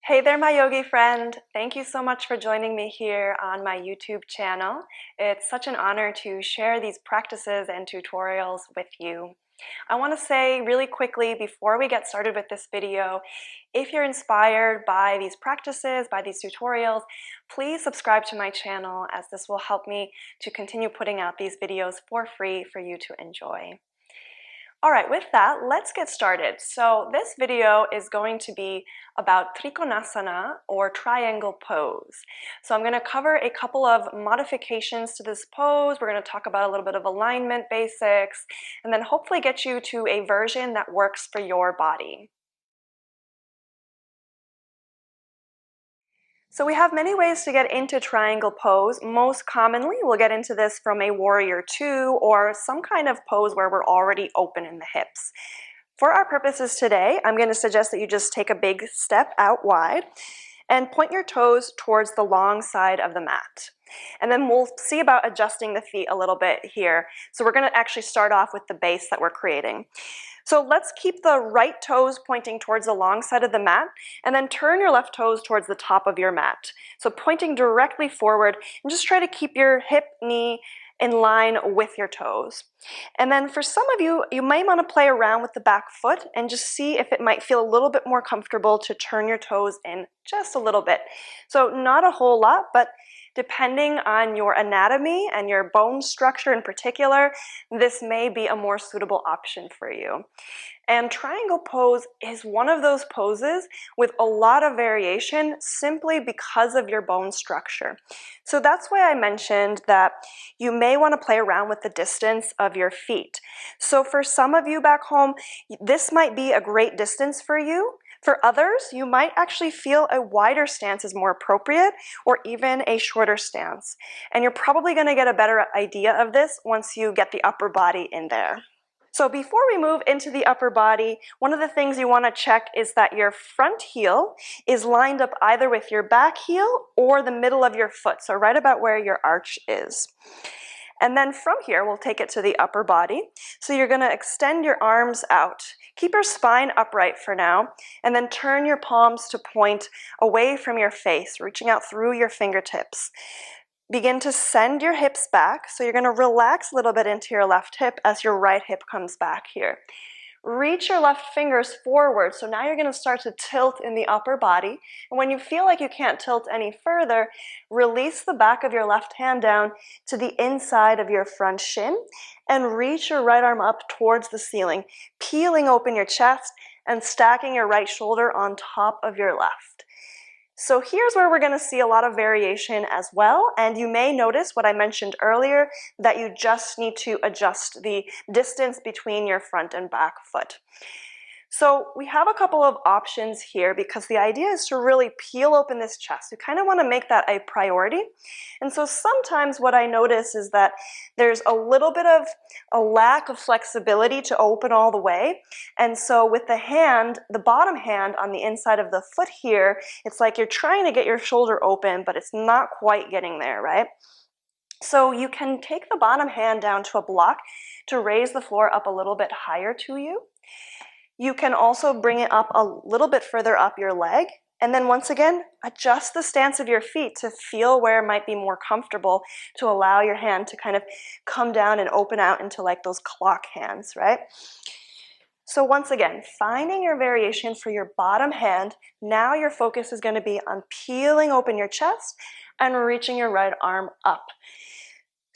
Hey there, my yogi friend. Thank you so much for joining me here on my YouTube channel. It's such an honor to share these practices and tutorials with you. I want to say really quickly before we get started with this video, if you're inspired by these practices, by these tutorials, please subscribe to my channel as this will help me to continue putting out these videos for free for you to enjoy. All right, with that, let's get started. So this video is going to be about Trikonasana, or triangle pose. So I'm going to cover a couple of modifications to this pose. We're going to talk about a little bit of alignment basics, and then hopefully get you to a version that works for your body. So we have many ways to get into triangle pose. Most commonly, we'll get into this from a warrior two or some kind of pose where we're already open in the hips. For our purposes today, I'm going to suggest that you just take a big step out wide and point your toes towards the long side of the mat. And then we'll see about adjusting the feet a little bit here. So we're going to actually start off with the base that we're creating. So let's keep the right toes pointing towards the long side of the mat, and then turn your left toes towards the top of your mat. So pointing directly forward, and just try to keep your hip, knee in line with your toes. And then for some of you, you might want to play around with the back foot and just see if it might feel a little bit more comfortable to turn your toes in just a little bit. So not a whole lot, but depending on your anatomy and your bone structure in particular, this may be a more suitable option for you. And triangle pose is one of those poses with a lot of variation simply because of your bone structure. So that's why I mentioned that you may want to play around with the distance of your feet. So for some of you back home, this might be a great distance for you. For others, you might actually feel a wider stance is more appropriate, or even a shorter stance. And you're probably going to get a better idea of this once you get the upper body in there. So before we move into the upper body, one of the things you want to check is that your front heel is lined up either with your back heel or the middle of your foot, so right about where your arch is. And then from here, we'll take it to the upper body. So you're going to extend your arms out. Keep your spine upright for now, and then turn your palms to point away from your face, reaching out through your fingertips. Begin to send your hips back, so you're going to relax a little bit into your left hip as your right hip comes back here. Reach your left fingers forward, so now you're going to start to tilt in the upper body. And when you feel like you can't tilt any further, release the back of your left hand down to the inside of your front shin and reach your right arm up towards the ceiling, peeling open your chest and stacking your right shoulder on top of your left. So here's where we're going to see a lot of variation as well, and you may notice what I mentioned earlier, that you just need to adjust the distance between your front and back foot. So we have a couple of options here because the idea is to really peel open this chest. You kind of want to make that a priority. And so sometimes what I notice is that there's a little bit of a lack of flexibility to open all the way. And so with the hand, the bottom hand on the inside of the foot here, it's like you're trying to get your shoulder open, but it's not quite getting there, right? So you can take the bottom hand down to a block to raise the floor up a little bit higher to you. You can also bring it up a little bit further up your leg, and then once again, adjust the stance of your feet to feel where it might be more comfortable to allow your hand to kind of come down and open out into like those clock hands, right? So once again, finding your variation for your bottom hand, now your focus is going to be on peeling open your chest and reaching your right arm up.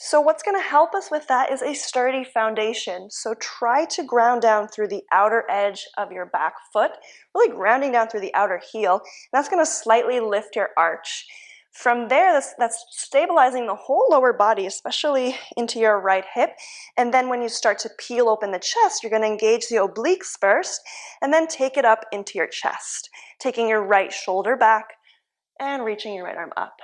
So what's going to help us with that is a sturdy foundation. So try to ground down through the outer edge of your back foot, really grounding down through the outer heel. That's going to slightly lift your arch. From there, that's stabilizing the whole lower body, especially into your right hip. And then when you start to peel open the chest, you're going to engage the obliques first, and then take it up into your chest, taking your right shoulder back and reaching your right arm up.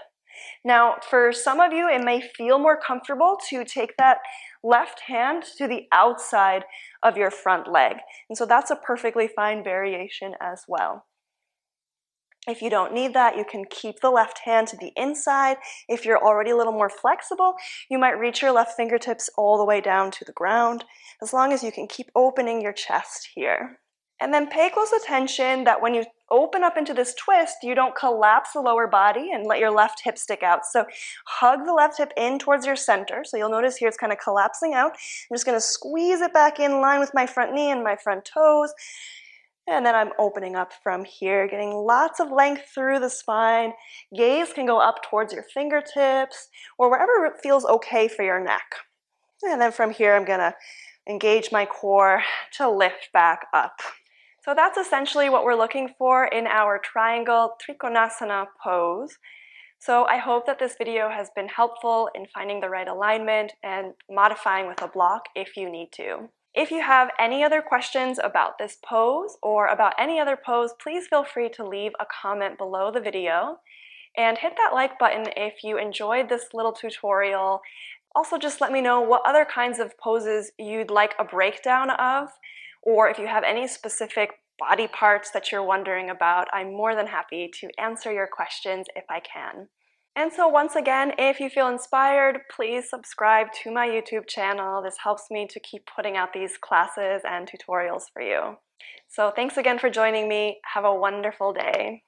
Now, for some of you, it may feel more comfortable to take that left hand to the outside of your front leg. And so that's a perfectly fine variation as well. If you don't need that, you can keep the left hand to the inside. If you're already a little more flexible, you might reach your left fingertips all the way down to the ground, as long as you can keep opening your chest here. And then pay close attention that when you open up into this twist, you don't collapse the lower body and let your left hip stick out. So hug the left hip in towards your center. So you'll notice here it's kind of collapsing out. I'm just going to squeeze it back in line with my front knee and my front toes. And then I'm opening up from here, getting lots of length through the spine. Gaze can go up towards your fingertips or wherever it feels okay for your neck. And then from here, I'm going to engage my core to lift back up. So that's essentially what we're looking for in our triangle Trikonasana pose. So I hope that this video has been helpful in finding the right alignment and modifying with a block if you need to. If you have any other questions about this pose or about any other pose, please feel free to leave a comment below the video and hit that like button if you enjoyed this little tutorial. Also, just let me know what other kinds of poses you'd like a breakdown of, or if you have any specific body parts that you're wondering about. I'm more than happy to answer your questions if I can. And so once again, if you feel inspired, please subscribe to my YouTube channel. This helps me to keep putting out these classes and tutorials for you. So thanks again for joining me. Have a wonderful day.